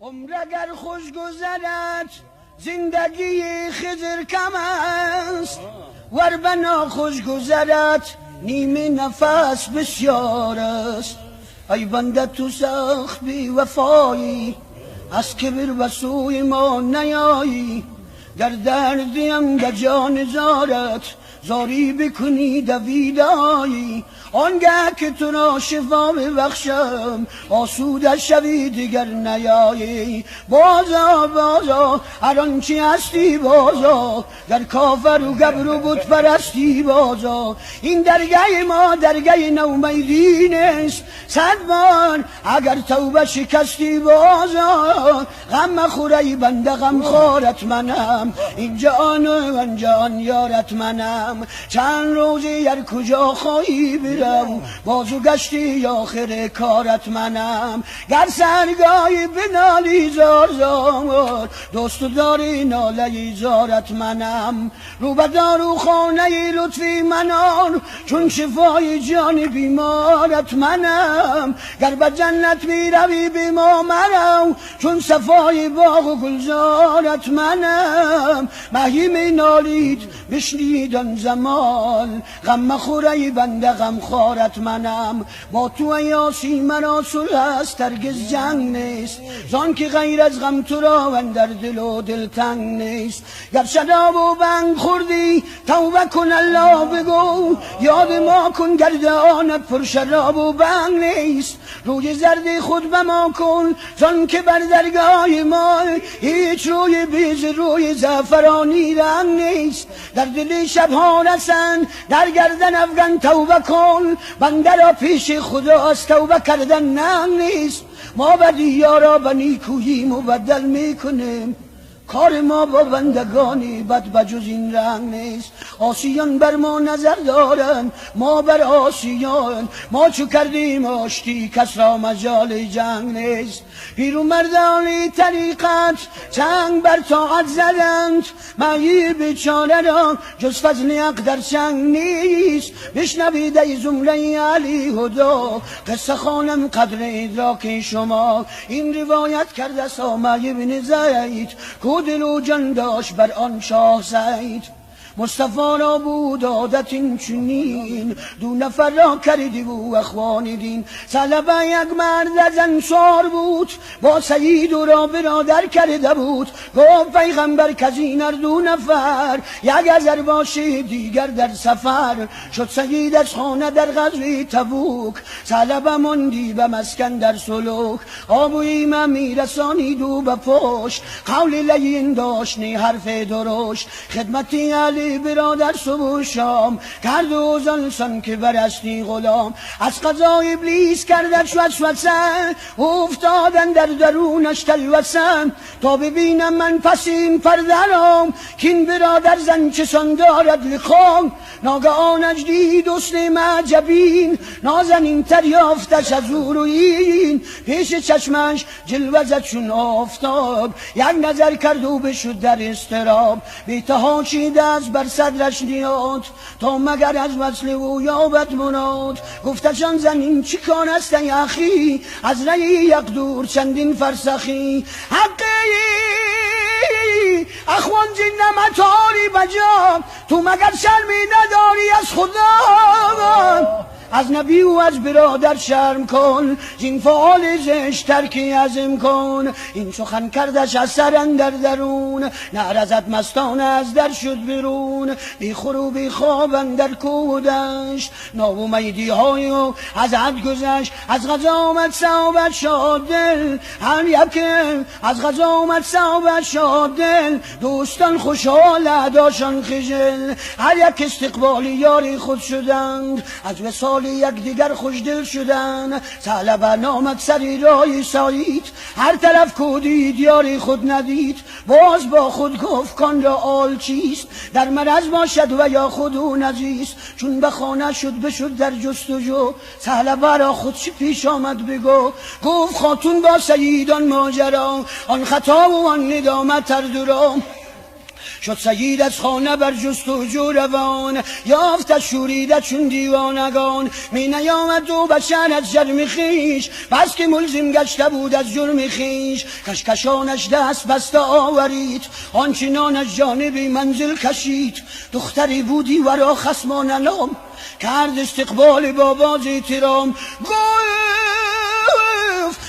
عمر اگر خوش گذرد زندگی خضر کم است، ور به ناخوش گذرد نیمه نفس بسیار است. ای بنده تو سخت بی وفایی، از کبر و سوی ما نیایی. در دردیم در جان زارت زاری بکنی دویدایی. آنگه که تو را شفا ببخشم آسوده شوی دیگر نیایی. بازا بازا هر آنچه هستی بازا، در کافر و گبر و بت پرستی بازا. این درگه ما درگه نومیدی نیست، 100 بار اگر توبه شکستی بازا. غم مخور ای بنده غم خارت منم، اینجا آن و آنجا آن یارت منم. چند روزی هر کجا خواهی برم، بازو گشتی آخر کارت منم. گر سرگاهی بنالی زار زار، دوست داری ناله زارت منم. رو به دارو خانه لطفی منان، چون شفای جان بیمارت منم. گر به جنت می روی بی ما مرو، چون صفای باغ و گلزارت منم. مهی می نالید بشنید آن زمان، غم مخور ای بنده غم خارت منم. با تو ای آسی مرا صلح است هرگز جنگ نیست، زان که غیر از غم تو را اندر دل و دل تنگ نیست. گر شراب و بنگ خوردی توبه کن الله بگو، یاد ما کن گرد آن پر شراب و بنگ نیست. روی زرد خود به ما کن، زان که بر درگاه ما هیچ روی بیز روی زعفرانی رنگ نیست. در دل شبها رسند در گردن افغان توبه کن، بنده را پیش خدا از توبه کردن ننگ نیست. ما بدی یارا به نیکویی مبدل میکنیم، کار ما با بندگانی بد بجز این رنگ نیست. آسیان بر ما نظر دارن ما بر آسیان، ما چو کردیم آشتی کس را مجال جنگ نیست. پیرو مردانی طریقت چنگ بر طاعت زدند، مهی بیچاره را جز فضل حق در چنگ نیست. بشنوید ای زمره علی هدا، قصه خوانم قدر ادراک شما. این روایت کرده سامه بن زید، دل و جان داشت بر آن شاه زید. مصطفی را بود عادت این چنین، 2 نفر را کردی و اخوان دین. طلبه یک مرد از انصار بود، با سید و را برادر کرده بود. گفت پیغمبر که از این 2 نفر، یک از باشه دیگر در سفر. شد سید از خانه در غزوه تبوک، طلبه ماندی به مسکن در سلوک. آب و ایمه میرسانید و به پشت، قول لین داشت نی حرف درشت. خدمتی علی برادر صبح و شام، کرد و زنسان که برستی غلام. از قضا ابلیس کردش وسوسه، افتادن در درونش تلوسه. تا ببینم من پس این پرده را، کین برادر زن چسان دارد لخام. ناگهانش دید دوست معجبین، نازنین تر یافتش از او رویین. پیش چشمش جلوه زد چون آفتاب، یک نظر کرد و بشد در اضطراب. بی‌تها چیده از بر صدرش نیاد، تا مگر از وصل او یابد مراد. گفتشان زنین چی کار است ای اخی، از ری یک دور چندین فرسخی. حقی اخوان جن متاری بجا، تو مگر شرمی نداری از خدا. از نبی و از برادر شرم کن، زین فعال زشت ترکی عزم کن. این سخن کردش از سر اندر درون، نرزد مستانه از در شد برون. بی خور و بی خواب اندر کودش، ناامیدی های و از حد گذشت. از غذا آمد صحابت شاد دل، هر یک از غذا آمد صحابت شاد دل. دوستان خوشحال اعداشان خجل، هر یک استقبال یاری خود شدند. از وصال یک دیگر خوشدل شدن، طلبه نامد سری رای سایید. هر طرف کودید یاری خود ندید، باز با خود گفت کان را آل چیست. در مرض باشد و یا خود او نزیست. چون به خانه شد بشد در جستجو، طلبه را خود چی پیش آمد بگو. گفت خاتون با سیدان ماجرا، آن خطا و آن ندامت هر دو را. شد سید از خانه بر جستجو روان، یافت شوریده چون دیوانگان. می نیامد دو بشر از جرم خویش، بس که ملزم گشته بود از جرم خویش. کشکشانش دست بسته آورید، آنچنان از جانب منزل کشید. دختری بودی ورا خصمان نام، کرد استقبال با باز احترام. گفت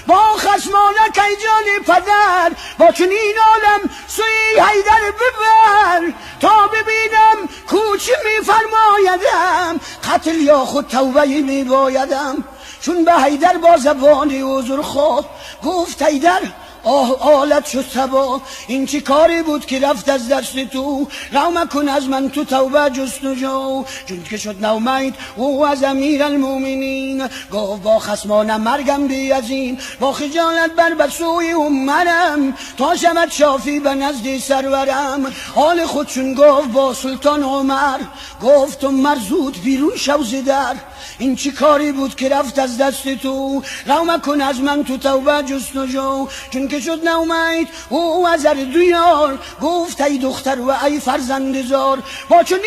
با خصمانه که جان پدر، با چنین عالم سوی حیدر ببر. تا ببینم کوچه می فرمایدم، قتل یا خود توبه می بایدم. چون به حیدر با زبان حضور خواه، گفت حیدر آلت شد تبا. این چی کاری بود که رفت از دست تو؟ رو کن از من تو توبه جستجو. چون که شد نومید او از امیر المومنین، گفت با خصمان مرگم بیازین. با خجالت بر سوی منم، تا شمد شافی به نزد سرورم. حال خود چون گفت با سلطان عمر، گفت عمر زود بیرون شو ز در. این چی کاری بود که رفت از دست تو؟ رو کن از من تو توبه جستجو. چون که شد نومید او از دو یار، گفت ای دختر و ای فرزند زار. با چنین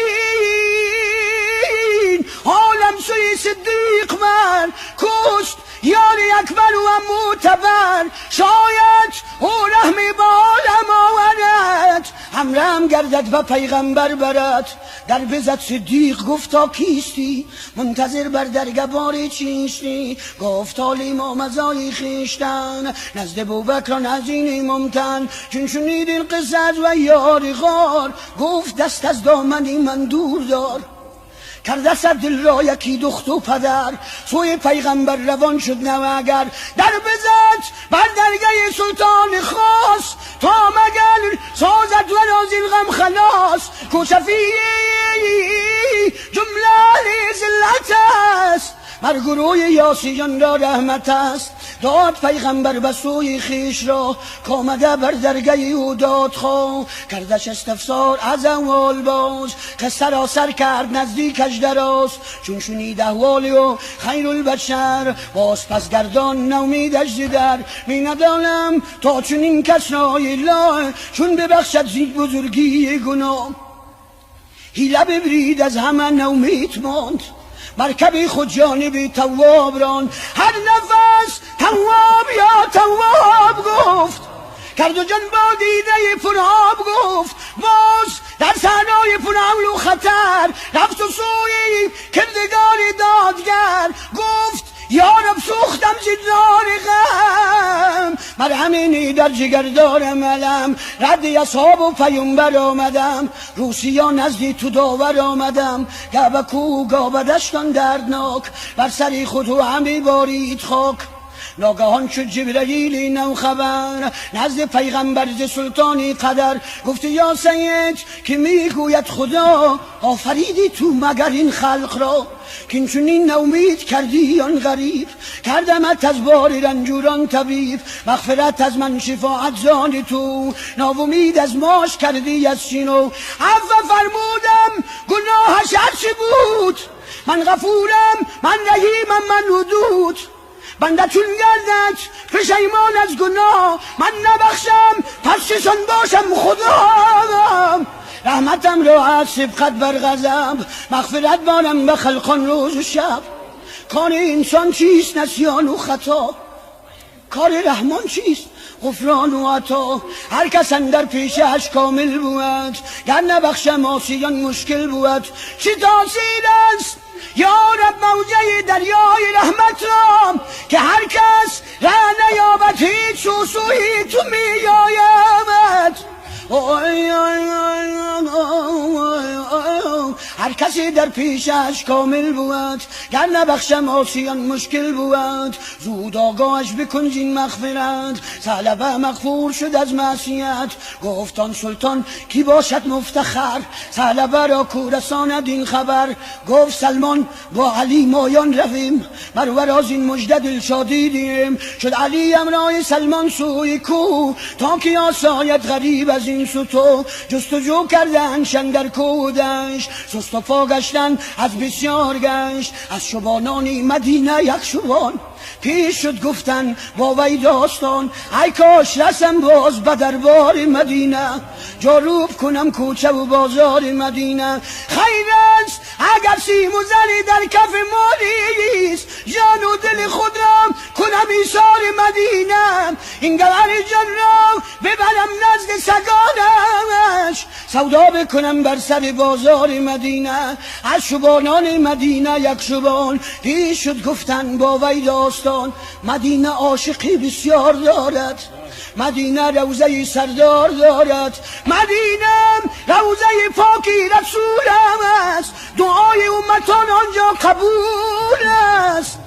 عالم سوی صدیق من، کشت یار اکبر و معتبر. شاید او رحمی با عالم آورد، همرهم گردد و پیغمبر برد. در بزد صدیق گفتا کیستی، منتظر بر درگبار چیستی. گفت حالی مزای خیشتن، نزد بوبکران از این ممتن. چون شنید این قصه و یار غار، گفت دست از دامنی من دور دار. کرده سر دل را یکی دخت و پدر، سوی پیغمبر روان شد نوگر. در بزد بر درگه سلطان خاص، تا مگر سازد و رازی غم خلاص. کوشفی جمله زلت است، بر گروه یاسیان را رحمت است. داد پیغمبر به سوی خیش را، کامده بر درگه او داد خواه. کردش استفسار از اول باز، قصه را سر کرد نزدیکش دراز. چون شنید احوالی و خیر البشر، باز پس گردان نومیدش زدر. می ندانم تا چنین کس را اله، چون ببخشد زید بزرگی گناه. حیله ببرید از همه نومید ماند، مرکب خود جانب تواب ران. هر نفس تواب یا تواب گفت، کرد و جان با دیده پرآب گفت. باز در صحرای پرحول و خطر، رفت و سوی کردگار دادگر. گفت یارب سوختم زدار غم، مرهمینی در جگر دارم علم. رد اصحاب و پیامبر آمدم، روسیا نزدی تو داور آمدم. گه کو گاه دشتان دردناک، بر سری خود و همی بارید خاک. ناگهان شد جبرئیل نو خبر، نزد پیغمبر ز سلطانی قدر. گفت یا سید که میگوید خدا، آفریدی تو مگر این خلق را؟ که چنین نومید کردی آن غریب، کردمت از بار رنجوران طبیب. مغفرت از من شفاعت زان تو، ناامید از ماش کردی از شینو. عفو فرمودم گناهش هرچی بود، من غفورم من رحیمم من ودود. بنده چون گردد پشیمان از گناه، من نبخشم پس چشان باشم خدا. رحمتم را از سبقت بر غضب، مغفرت بارم به خلقان روز و شب. کار انسان چیست نسیان و خطا، کار رحمان چیست غفران و عطا. هر کس اندر پیشش کامل بود، گر نبخشم آسیان مشکل بود. چه تاثیر است یا رب موجه دریای رحمت را، که هر کس ره نیابد هیچ سوی تو می آید. هر کسی در پیشش کامل بود، گر نبخشم آسیان مشکل بود. زود آگاهش بکن زین مغفرت، ثعلبه مغفور شد از معصیت. گفتان سلطان کی باشد مفتخر، ثعلبه را کو رساند این خبر. گفت سلمان با علی مایان رویم، بر از این مژده دلشادی دیم. شد علی امرای سلمان سوی کو، تا که آساید غریب از این ستو. جستجو کردن شندر کودش، سست مصطفی گشتن از بسیار گشت، از شبانان مدینه یک شبان پیش شد گفتن با وی داستان. ای کاش رسم باز به دربار مدینه، جاروب کنم کوچه و بازار مدینه. خیر است اگر سیم و زری در کف مالیست، جان و دل خود را کنم ایثار مدینه. این گوهر جان را ببرم نزد سگانش، سودا بکنم بر سر بازار مدینه. از شبانان مدینه یک شبان پیش شد گفتن با وی داستان. مدینه عاشقی بسیار دارد، مدینه روضه سردار دارد، مدینه روضه پاکی رسول است، دعای امتان آنجا قبول است.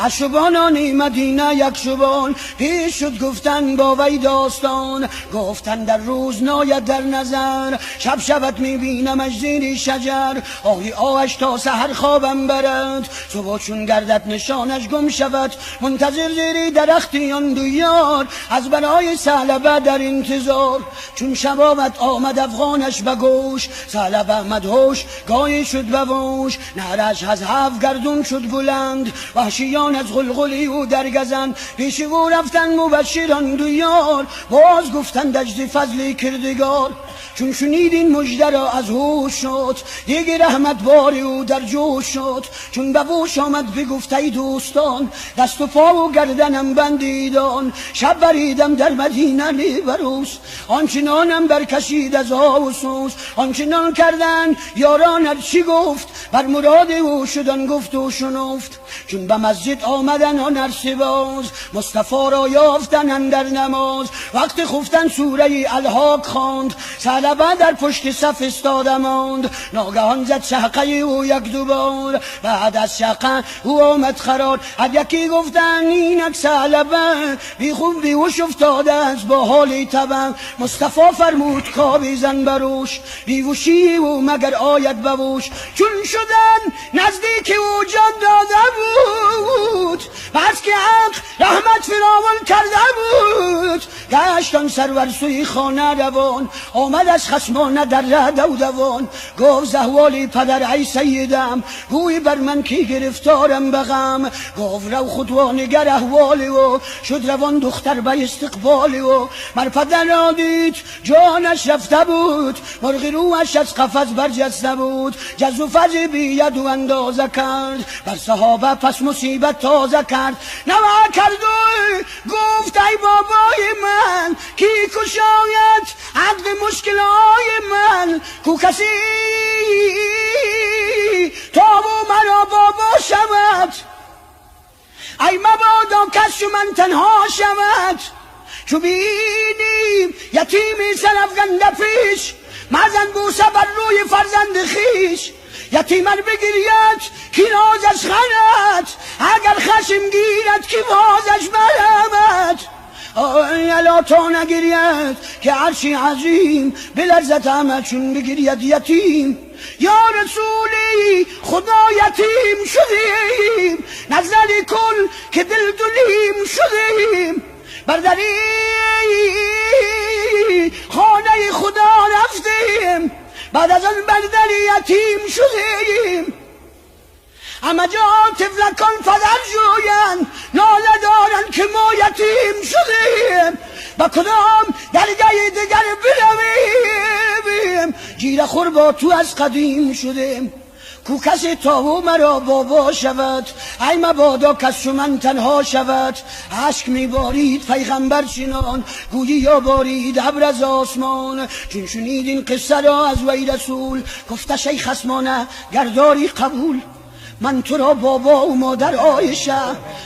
از شبانان مدینه یک شبان پیش شد گفتن با وی داستان. گفتن در روز ناید در نظر، شب شبت میبینمش زیر شجر. آهی آهش تا سحر خوابم برد، صبح چون گردت نشانش گم شود. منتظر زیر درختی آن دو یار، از برای ثعلبه در انتظار. چون شب آمد افغانش به گوش، ثعلبه آمد هوش گاهی شد به ووش. نهرش از هفت گردون شد بلند، وحشیان از غلغلی و درگزن. پیش او رفتن مبشران دو یار، باز گفتن دجد فضل کردگار. چون شنید این مژده را از هوش شد، دیگه رحمت باری او در جوش شد. چون به ووش آمد بگفت ای دوستان، دست و پا و گردنم بندیدان. شب بریدم در مدینه لیبروس، آنچنانم برکشید از آوسوس. آنچنان کردن یاران چی گفت، بر مراد او شدن گفت و شنفت. چون به مسجد آمدن آن ارسباز، مصطفی را یافتن اندر نماز. وقت خفتن سوره الحاق خواند، ثعلبه در پشت صف استاده ماند. ناگهان زد شقه او یک دوبار، بعد از شقه او آمد قرار. هر یکی گفتن اینک ثعلبه، بی خوب بیهوش افتاده از با حال تبه. مصطفی فرمود کاویزن بروش، بیهوشی او مگر آید بوش. چون شدن نزدیک او جان داده بود، بس که حق رحمت فراوان کرده بود. گشتان سرور سوی خانه روان، آمد از خصمانه در رد و دوان. گفت زهوالی پدر ای سیدم، گوی بر من کی گرفتارم بغم. گفت رو خود نگر احوالی و شد روان دختر به استقبالی. و مر پدر را دید جانش رفته بود، مرغ روش از قفس برجسته بود. جز و فز بید و اندازه کرد، بر صحابه پس مصیبت تازه کرد. نوه کرد و گفت ای بابای من، کی کشاید عقد مشکلای من. کو کسی تا و مرا بابا شود، ای مبادا کس من تنها شود. چو بینیم یتیمی سرافگنده پیش، مزن بوسه بر روی فرزند خیش. یتیمر بگیرید کی نازش خند، اگر خشم گیرد کی بازش برمد. الا تا نگیرید که عرشی عظیم، بلرزت همه چون بگیرید یتیم. یا رسولی خدا یتیم شدیم، نظری کن که دل دلیم شدیم. بردری خانه خدا رفتیم، بعد از آن بردری یتیم شدیم. همه جا طفلکان پدر جوین، ناله دارن که ما یتیم شدیم. با کدام درگاه دیگر برویم، گیره خور با تو از قدیم شدیم. کو کسی تا او مرا بابا شود، ای مبادا کس چو من تنها شود. عشق میبارید پیغمبر چنان، گویی یا بارید ابر از آسمان. چون شنید این قصه را از وی رسول، گفتش ای خصمانه گرداری قبول. من تو را بابا و مادر عایشه،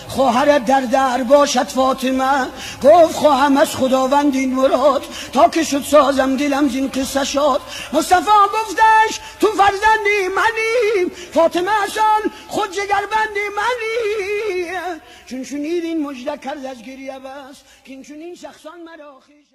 خواهرت در باشد فاطمه. گفت خواهم از خداوند این مراد، تا که شد سازم دلم زین قصه شاد. مصطفی گفتش تو فرزندی منی، فاطمه اصان خود جگربندی منی. چون شنید این مژده کرد از گریه بس، که این چون این شخصان مرا خویش